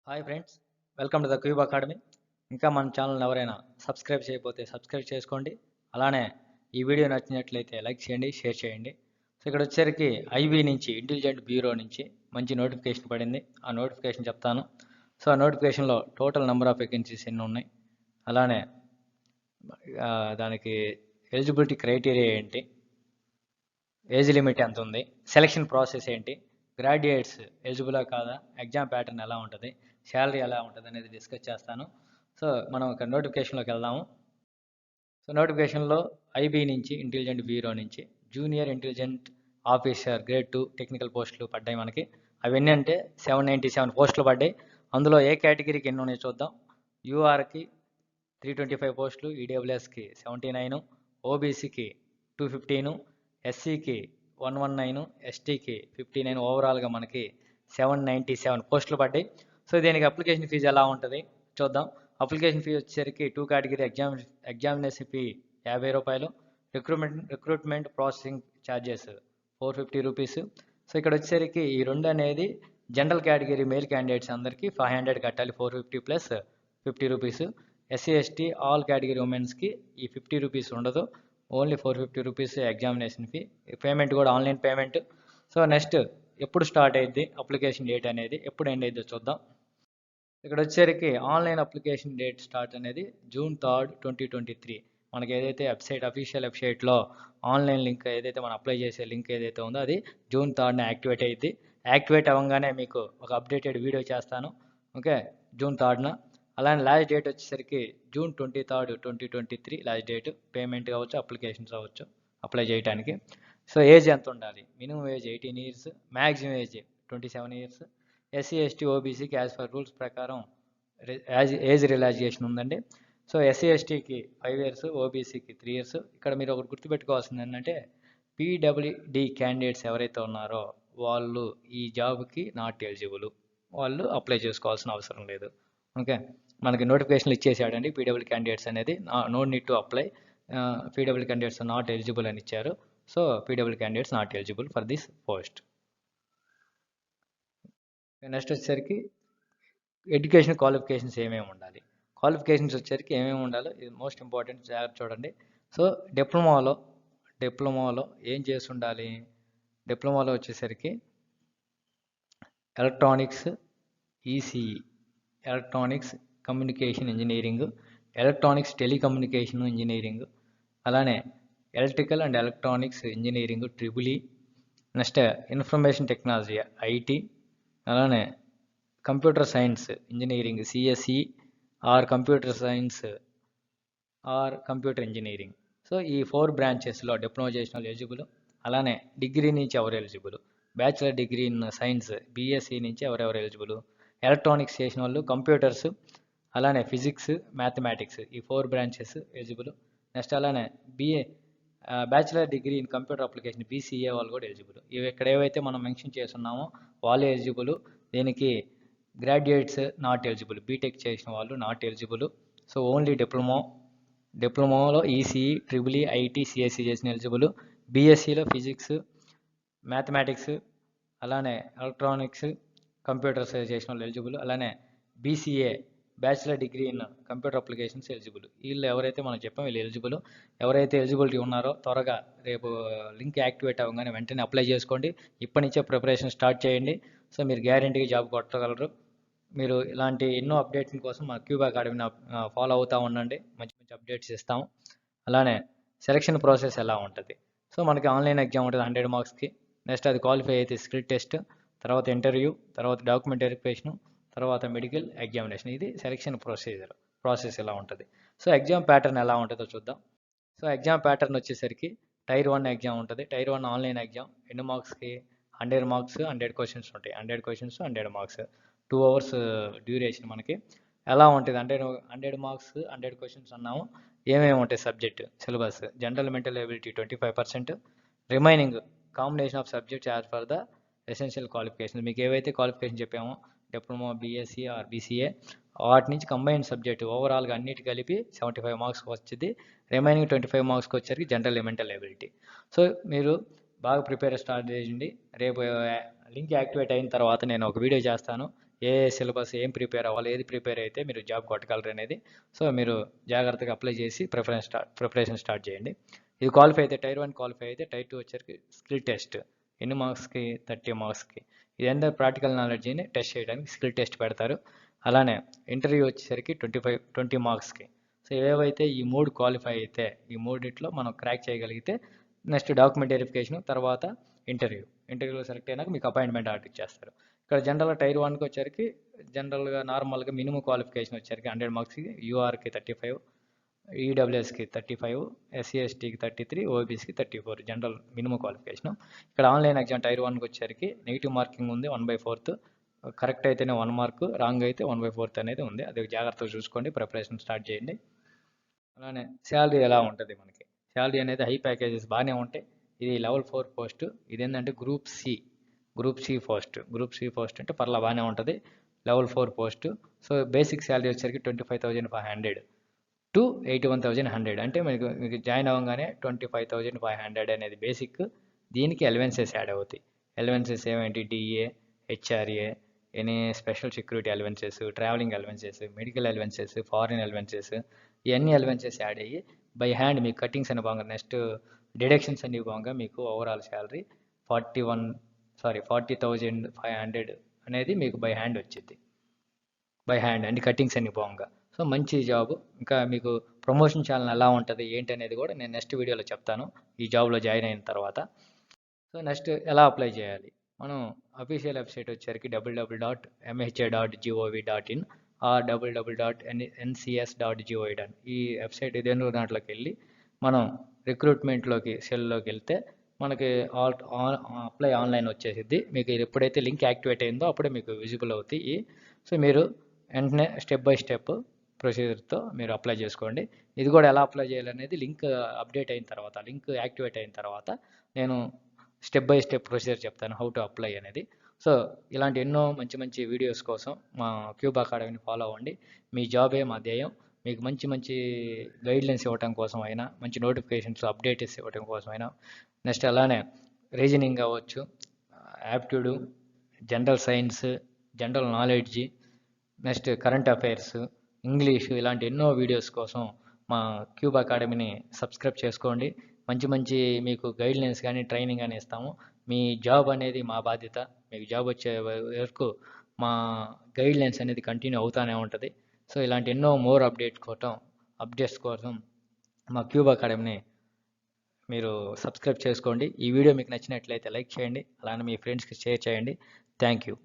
Hi friends, welcome to the cube academy. ఇంకా మన channel ఎవరైనా సబ్స్క్రైబ్ చేయకపోతే సబ్స్క్రైబ్ చేసుకోండి. అలానే ఈ వీడియో నచ్చినట్లయితే లైక్ చేయండి, షేర్ చేయండి. సో ఇక్కడ వచ్చేసరికి ఐబీ నుంచి ఇంటెలిజెంట్ బ్యూరో నుంచి మంచి నోటిఫికేషన్ పడింది. ఆ నోటిఫికేషన్ చెప్తాను. సో ఆ నోటిఫికేషన్లో టోటల్ నెంబర్ ఆఫ్ వేకెన్సీస్ ఎన్ని ఉన్నాయి, అలానే దానికి ఎలిజిబిలిటీ క్రైటీరియా ఏంటి, ఏజ్ లిమిట్ ఎంత ఉంది, సెలక్షన్ ప్రాసెస్ ఏంటి, గ్రాడ్యుయేట్స్ ఎలిజిబులా కాదా, ఎగ్జామ్ ప్యాటర్న్ ఎలా ఉంటుంది, శాలరీ ఎలా ఉంటుంది అనేది డిస్కస్ చేస్తాను. సో మనం ఒక నోటిఫికేషన్లోకి వెళ్దాము. సో నోటిఫికేషన్లో ఐబీ నుంచి ఇంటెలిజెంట్ బ్యూరో నుంచి junior intelligent officer grade 2 technical పోస్టులు పడ్డాయి మనకి. అవన్నీ అంటే 797 పోస్టులు పడ్డాయి. అందులో ఏ కేటగిరీకి ఎన్ని ఉన్నాయో చూద్దాం. యూఆర్కి 325 పోస్టులు, ఈడబ్ల్యూఎస్కి 79, ఓబీసీకి 215, ఎస్సీకి 119, ఎస్టీకి 59, ఓవరాల్గా మనకి 797 పోస్టులు పడ్డాయి. సో దీనికి అప్లికేషన్ ఫీజు ఎలా ఉంటుంది చూద్దాం. అప్లికేషన్ ఫీ వచ్చేసరికి 2 కేటగిరీ ఎగ్జామినేషన్ ఫీ 50 రూపాయలు, recruitment processing charges 450 rupees. So ఇక్కడ వచ్చేసరికి ఈ రెండు అనేది జనరల్ కేటగిరీ మేల్ క్యాండిడేట్స్ అందరికీ 500 కట్టాలి, 450 plus 50 rupees. SC ST all category ఉమెన్స్కి ఈ 50 రూపీస్ ఉండదు, only 450 rupees examination fee. Payment కూడా ఆన్లైన్ పేమెంట్. సో నెక్స్ట్ ఎప్పుడు స్టార్ట్ అయ్యిద్ది, అప్లికేషన్ డేట్ అనేది ఎప్పుడు ఎండ్ అయిద్దో చూద్దాం. ఇక్కడ వచ్చేసరికి ఆన్లైన్ అప్లికేషన్ డేట్ స్టార్ట్ అనేది June 3, 2023. మనకి ఏదైతే అఫీషియల్ వెబ్సైట్లో ఆన్లైన్ లింక్ ఏదైతే మనం అప్లై చేసే లింక్ ఏదైతే ఉందో అది June 3న యాక్టివేట్ అయ్యిద్ది. యాక్టివేట్ అవ్వగానే మీకు ఒక అప్డేటెడ్ వీడియో చేస్తాను, ఓకే, June 3న. అలానే లాస్ట్ డేట్ వచ్చేసరికి June 23, 2023 లాస్ట్ డేట్. పేమెంట్ కావచ్చు, అప్లికేషన్స్ అవ్వచ్చు అప్లై చేయడానికి. సో ఏజ్ ఎంత ఉండాలి, minimum age 18 years, maximum age 27 years. SC ST ఓబీసీకి యాజ్ పర్ రూల్స్ ప్రకారం ఏజ్ రిలాక్సేషన్ ఉందండి. సో ఎస్సీ ఎస్టీకి 5 ఇయర్స్, ఓబీసీకి 3 ఇయర్స్. ఇక్కడ మీరు ఒకటి గుర్తుపెట్టుకోవాల్సింది ఏంటంటే పీడబ్ల్యూడి క్యాండిడేట్స్ ఎవరైతే ఉన్నారో వాళ్ళు ఈ జాబ్కి నాట్ ఎలిజిబుల్, వాళ్ళు అప్లై చేసుకోవాల్సిన అవసరం లేదు, ఓకే. మనకి నోటిఫికేషన్లు ఇచ్చేసాడండి పీడబ్ల్యూ క్యాండిడేట్స్ అనేది no need to apply, PW candidates not eligible అని ఇచ్చారు. So PW candidates not eligible for this post. Next వచ్చేసరికి ఎడ్యుకేషన్ క్వాలిఫికేషన్స్ ఏమేమి ఉండాలి, క్వాలిఫికేషన్స్ వచ్చేసరికి ఏమేమి ఉండాలో ఇది మోస్ట్ ఇంపార్టెంట్, జాగ్రత్త చూడండి. సో డిప్లొమాలో ఏం చేసి ఉండాలి, డిప్లొమాలో వచ్చేసరికి electronics, ECE, electronics communication engineering, electronics telecommunication engineering, అలానే electrical and electronics engineering triple E, next information technology IT, అలానే computer science engineering CSE or computer science or computer engineering. So ఈ 4 బ్రాంచెస్లో డిప్లొమా చేసిన వాళ్ళు ఎలిజిబుల్. అలానే degree నుంచి ఎవరు eligible, bachelor degree in science BSc నుంచి ఎవరెవరు ఎలిజిబుల్, ఎలక్ట్రానిక్స్ చేసిన వాళ్ళు, కంప్యూటర్స్, అలానే ఫిజిక్స్, మ్యాథమెటిక్స్ ఈ 4 బ్రాంచెస్ ఎలిజిబుల్. నెక్స్ట్ అలానే bachelor degree in computer application BCA వాళ్ళు కూడా ఎలిజిబుల్. ఇవి ఇక్కడ ఏవైతే మనం మెన్షన్ చేస్తున్నామో వాళ్ళే ఎలిజిబుల్. దీనికి గ్రాడ్యుయేట్స్ నాట్ ఎలిజిబుల్, బీటెక్ చేసిన వాళ్ళు నాట్ ఎలిజిబుల్. సో ఓన్లీ డిప్లొమాలో ECE triple E IT CSC చేసిన ఎలిజిబుల్. బీఎస్సీలో ఫిజిక్స్, మ్యాథమెటిక్స్, అలానే ఎలక్ట్రానిక్స్ కంప్యూటర్స్ చేసిన వాళ్ళు ఎలిజిబుల్. అలానే BCA bachelor degree in computer applications eligible. వీళ్ళు ఎవరైతే మనం చెప్పామో వీళ్ళు ఎలిజిబుల్. ఎవరైతే ఎలిజిబిలిటీ ఉన్నారో త్వరగా రేపు లింక్ యాక్టివేట్ అవ్వగానే వెంటనే అప్లై చేసుకోండి. ఇప్పటి నుంచే ప్రిపరేషన్ స్టార్ట్ చేయండి. సో మీరు గ్యారెంటీగా జాబ్ కొట్టగలరు. మీరు ఇలాంటి ఎన్నో అప్డేట్స్ కోసం మా క్యూబ్ అకాడమీని ఫాలో అవుతూ ఉండండి, మంచి మంచి అప్డేట్స్ ఇస్తాము. అలానే సెలక్షన్ ప్రాసెస్ ఎలా ఉంటుంది, సో మనకి ఆన్లైన్ ఎగ్జామ్ ఉంటుంది 100 మార్క్స్కి. నెక్స్ట్ అది క్వాలిఫై అయితే స్కిల్ టెస్ట్, తర్వాత ఇంటర్వ్యూ, తర్వాత డాక్యుమెంట్ వెరిఫికేషన్, తర్వాత మెడికల్ ఎగ్జామినేషన్. ఇది సెలక్షన్ ప్రాసెస్ ఎలా ఉంటుంది. సో ఎగ్జామ్ ప్యాటర్న్ ఎలా ఉంటుందో చూద్దాం. సో ఎగ్జామ్ ప్యాటర్న్ వచ్చేసరికి టైర్ 1 ఎగ్జామ్ ఉంటుంది. Tier 1 online exam. ఎన్ని మార్క్స్కి, 100 మార్క్స్, 100 క్వశ్చన్స్ ఉంటాయి. 100 క్వశ్చన్స్ 100 మార్క్స్, 2 అవర్స్ డ్యూరేషన్. మనకి ఎలా ఉంటుంది అంటే 100 మార్క్స్ 100 క్వశ్చన్స్ అన్నాము. ఏమేమి ఉంటాయి subject syllabus, general mental ability 25%, remaining combination of subjects as for the essential qualification. మీకు ఏవైతే క్వాలిఫికేషన్ చెప్పామో డిప్లొమా, బీఎస్సీ ఆర్ బీసీఏ, వాటి నుంచి కంబైన్డ్ సబ్జెక్ట్ ఓవరాల్గా అన్నిటి కలిపి 75 మార్క్స్కి వచ్చింది. రిమైనింగ్ 25 మార్క్స్కి వచ్చేసరికి జనరల్ మెంటల్ ఎబిలిటీ. సో మీరు బాగా ప్రిపేర్ స్టార్ట్ చేయండి. రేపు లింక్ యాక్టివేట్ అయిన తర్వాత నేను ఒక వీడియో చేస్తాను, ఏ సిలబస్ ఏం ప్రిపేర్ అవ్వాలి, ఏది ప్రిపేర్ అయితే మీరు జాబ్ కొట్టగలరు అనేది. సో మీరు జాగ్రత్తగా అప్లై చేసి ప్రిపరేషన్ స్టార్ట్ చేయండి. ఇది క్వాలిఫై అయితే టైర్ 1 క్వాలిఫై అయితే టైర్ 2 వచ్చరికి స్కిల్ టెస్ట్. ఎన్ని మార్క్స్కి? 30 మార్క్స్కి. ఇది ఎంత ప్రాక్టికల్ నాలెడ్జ్ని టెస్ట్ చేయడానికి స్కిల్ టెస్ట్ పెడతారు. అలానే ఇంటర్వ్యూ వచ్చేసరికి 20 మార్క్స్కి. సో ఏవైతే ఈ 3 క్వాలిఫై అయితే ఈ మూడిట్లో మనం క్రాక్ చేయగలిగితే నెక్స్ట్ డాక్యుమెంట్ వెరిఫికేషన్, తర్వాత ఇంటర్వ్యూలో సెలెక్ట్ అయినాక మీకు అపాయింట్మెంట్ ఆర్డర్ ఇచ్చేస్తారు. ఇక్కడ జనరల్గా టైర్ 1కి వచ్చరికి జనరల్గా నార్మల్గా మినిమం క్వాలిఫికేషన్ వచ్చరికి 100 మార్క్స్కి, యూఆర్కి 35, ఈడబ్ల్యూఎస్కి 35, ఎస్సీ ఎస్టీకి 33, ఓబీసీకి 34 జనరల్ మినిమం క్వాలిఫికేషన్. ఇక్కడ ఆన్లైన్ ఎగ్జామ్ టైర్ 1కి వచ్చరికి నెగిటివ్ మార్కింగ్ ఉంది 1/4, కరెక్ట్ అయితేనే 1 మార్క్, రాంగ్ అయితే 1/4 అనేది ఉంది. అది జాగ్రత్తగా చూసుకోండి, ప్రిపరేషన్ స్టార్ట్ చేయండి. అలానే శాలరీ ఎలా ఉంటుంది మనకి? శాలరీ అనేది హై ప్యాకేజెస్ బాగానే ఉంటాయి. ఇది లెవెల్ 4 పోస్ట్. ఇది ఏంటంటే గ్రూప్ సి పోస్ట్ అంటే పర్లా బాగానే ఉంటుంది. Level 4 post. So basic salary వచ్చేసరికి 25,500 టు 81,100. అంటే మీకు జాయిన్ అవ్వగానే 25,500 అనేది బేసిక్. దీనికి అలవెన్సెస్ యాడ్ అవుతాయి. అలవెన్సెస్ ఏమేంటి? DA, HRA, any special security allowances, travelling allowances, medical allowances, foreign allowances, ఇవన్నీ అలవెన్సెస్ యాడ్ అయ్యి బై హ్యాండ్ మీకు కటింగ్స్ అని బాగా నెక్స్ట్ డిడక్షన్స్ అని బాగా మీకు ఓవరాల్ శాలరీ 40,500 అనేది మీకు బై హ్యాండ్ వచ్చింది. బై హ్యాండ్ అండ్ కటింగ్స్ అన్ని బాగా. సో మంచి జాబ్. ఇంకా మీకు ప్రమోషన్ ఛానల్ ఎలా ఉంటుంది ఏంటి అనేది కూడా నేను నెక్స్ట్ వీడియోలో చెప్తాను ఈ జాబ్లో జాయిన్ అయిన తర్వాత. సో నెక్స్ట్ ఎలా అప్లై చేయాలి? మనం అఫీషియల్ వెబ్సైట్ వచ్చేసరికి www.mha.gov.in ఆర్ www.ncs.gov.in. ఈ వెబ్సైట్ ఇదేనో దాంట్లోకి వెళ్ళి మనం రిక్రూట్మెంట్లోకి సెల్లోకి వెళ్తే మనకి అప్లై ఆన్లైన్ వచ్చేసిద్ది. మీకు ఎప్పుడైతే లింక్ యాక్టివేట్ అయిందో అప్పుడే మీకు విజిబుల్ అవుతాయి. సో మీరు వెంటనే స్టెప్ బై స్టెప్ ప్రొసీజర్తో మీరు అప్లై చేసుకోండి. ఇది కూడా ఎలా అప్లై చేయాలనేది లింక్ అప్డేట్ అయిన తర్వాత, లింక్ యాక్టివేట్ అయిన తర్వాత నేను స్టెప్ బై స్టెప్ ప్రొసీజర్ చెప్తాను హౌ టు అప్లై అనేది. సో ఇలాంటి ఎన్నో మంచి మంచి వీడియోస్ కోసం మా క్యూబ్ అకాడమీని ఫాలో అవ్వండి. మీ జాబే మా ధ్యేయం. మీకు మంచి మంచి గైడ్లైన్స్ ఇవ్వడం కోసం అయినా, మంచి నోటిఫికేషన్స్ అప్డేట్స్ ఇవ్వడం కోసం అయినా, నెక్స్ట్ అలానే రీజనింగ్ అవ్వచ్చు, aptitude, general science, general knowledge, next current affairs, English, ఇలాంటి ఎన్నో వీడియోస్ కోసం మా క్యూబ్ అకాడమీని సబ్స్క్రైబ్ చేసుకోండి. మంచి మంచి మీకు గైడ్లైన్స్ కానీ ట్రైనింగ్ కానీ ఇస్తాము. మీ జాబ్ అనేది మా బాధ్యత. మీకు జాబ్ వచ్చే వరకు మా గైడ్లైన్స్ అనేది కంటిన్యూ అవుతూనే ఉంటుంది. సో ఇలాంటి ఎన్నో మోర్ అప్డేట్స్ కోసం మా క్యూబ్ అకాడమీని మీరు సబ్స్క్రైబ్ చేసుకోండి. ఈ వీడియో మీకు నచ్చినట్లయితే లైక్ చేయండి. అలానే మీ ఫ్రెండ్స్కి షేర్ చేయండి. Thank you.